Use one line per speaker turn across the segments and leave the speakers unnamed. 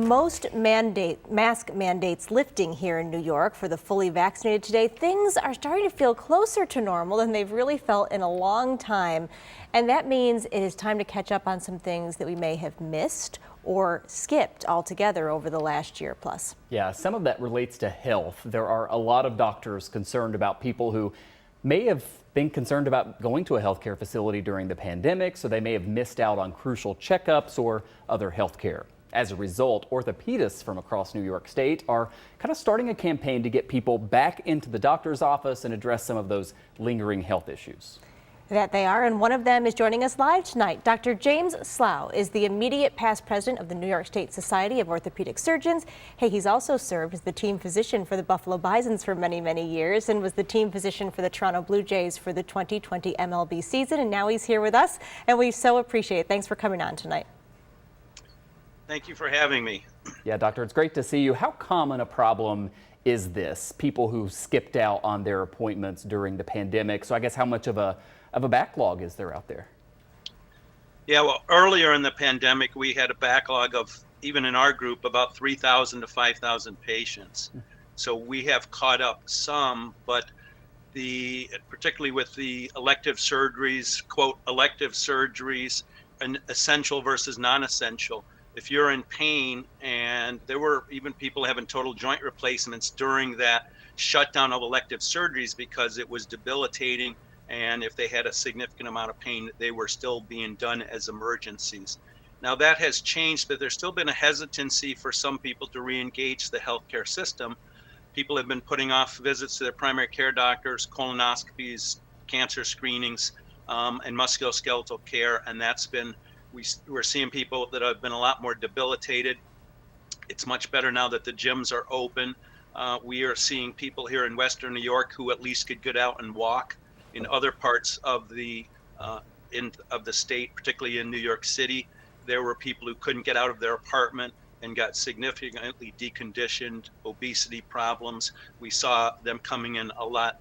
most mask mandates lifting here in New York for the fully vaccinated today, things are starting to feel closer to normal than they've really felt in a long time. And that means it is time to catch up on some things that we may have missed or skipped altogether over the last year plus.
Yeah, some of that relates to health. There are a lot of doctors concerned about people who may have been concerned about going to a healthcare facility during the pandemic, so they may have missed out on crucial checkups or other health care. As a result, orthopedists from across New York State are kind of starting a campaign to get people back into the doctor's office and address some of those lingering health issues.
That they are, and one of them is joining us live tonight. Dr. James Slough is the immediate past president of the New York State Society of Orthopedic Surgeons. Hey, he's also served as the team physician for the Buffalo Bisons for many, many years and was the team physician for the Toronto Blue Jays for the 2020 MLB season. And now he's here with us, and we so appreciate it. Thanks for coming on tonight.
Thank you for having me.
Yeah, doctor, it's great to see you. How common a problem is this? People who skipped out on their appointments during the pandemic. So I guess how much of a backlog is there out there?
Yeah, well, earlier in the pandemic, we had a backlog of, even in our group, about 3,000 to 5,000 patients. So we have caught up some, but particularly with the elective surgeries, quote, elective surgeries, and essential versus non-essential. If you're in pain, and there were even people having total joint replacements during that shutdown of elective surgeries because it was debilitating, and if they had a significant amount of pain, they were still being done as emergencies. Now that has changed, but there's still been a hesitancy for some people to re-engage the healthcare system. People have been putting off visits to their primary care doctors, colonoscopies, cancer screenings, and musculoskeletal care, and that's been we're seeing people that have been a lot more debilitated. It's much better now that the gyms are open. We are seeing people here in Western New York who at least could get out and walk. In other parts of the state, particularly in New York City, there were people who couldn't get out of their apartment and got significantly deconditioned, obesity problems. We saw them coming in a lot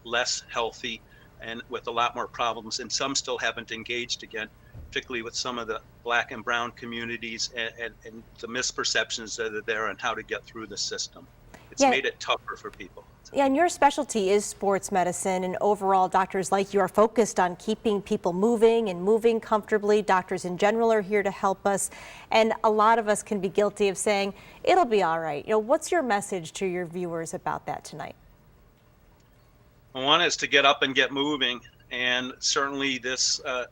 less healthy and with a lot more problems, and some still haven't engaged again, particularly with some of the Black and brown communities and the misperceptions that are there on how to get through the system. It's made it tougher for people.
Yeah, and your specialty is sports medicine, and overall doctors like you are focused on keeping people moving and moving comfortably. Doctors in general are here to help us, and a lot of us can be guilty of saying, it'll be all right. What's your message to your viewers about that tonight?
One is to get up and get moving, and certainly the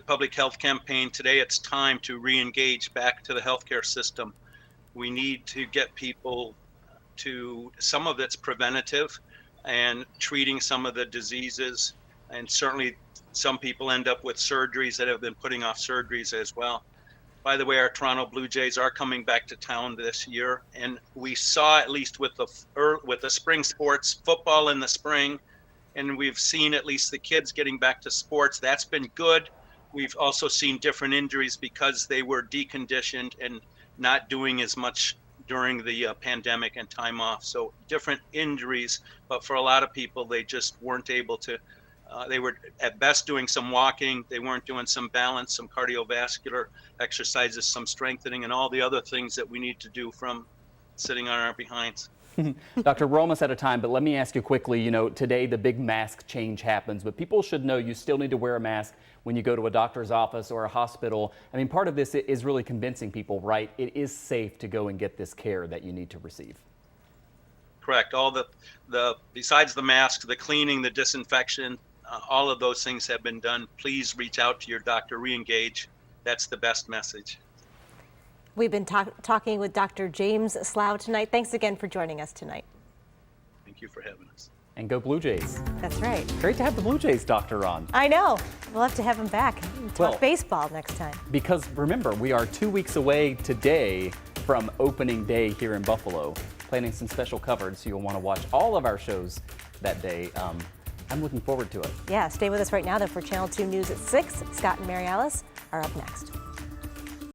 public health campaign today, it's time to re-engage back to the healthcare system. We need to get people to, some of it's preventative and treating some of the diseases, and certainly some people end up with surgeries that have been putting off surgeries as well. By the way, our Toronto Blue Jays are coming back to town this year, and we saw, at least with the spring sports, football in the spring, and we've seen at least the kids getting back to sports. That's been good. We've also seen different injuries because they were deconditioned and not doing as much during the pandemic and time off. So different injuries, but for a lot of people, they just weren't able to, they were at best doing some walking, they weren't doing some balance, some cardiovascular exercises, some strengthening, and all the other things that we need to do from sitting on our behinds.
Doctor, we're almost out of time, but let me ask you quickly, today the big mask change happens, but people should know you still need to wear a mask when you go to a doctor's office or a hospital. I mean, part of this is really convincing people, right? It is safe to go and get this care that you need to receive.
Correct. All besides the mask, the cleaning, the disinfection, all of those things have been done. Please reach out to your doctor, re-engage. That's the best message.
We've been talking with Dr. James Slough tonight. Thanks again for joining us tonight.
Thank you for having us.
And go Blue Jays.
That's right.
Great to have the Blue Jays doctor on.
I know. We'll have to have him back and talk baseball next time.
Because remember, we are 2 weeks away today from opening day here in Buffalo. Planning some special coverage, so you'll want to watch all of our shows that day. I'm looking forward to it.
Yeah, stay with us right now though for Channel 2 News at 6. Scott and Mary Alice are up next.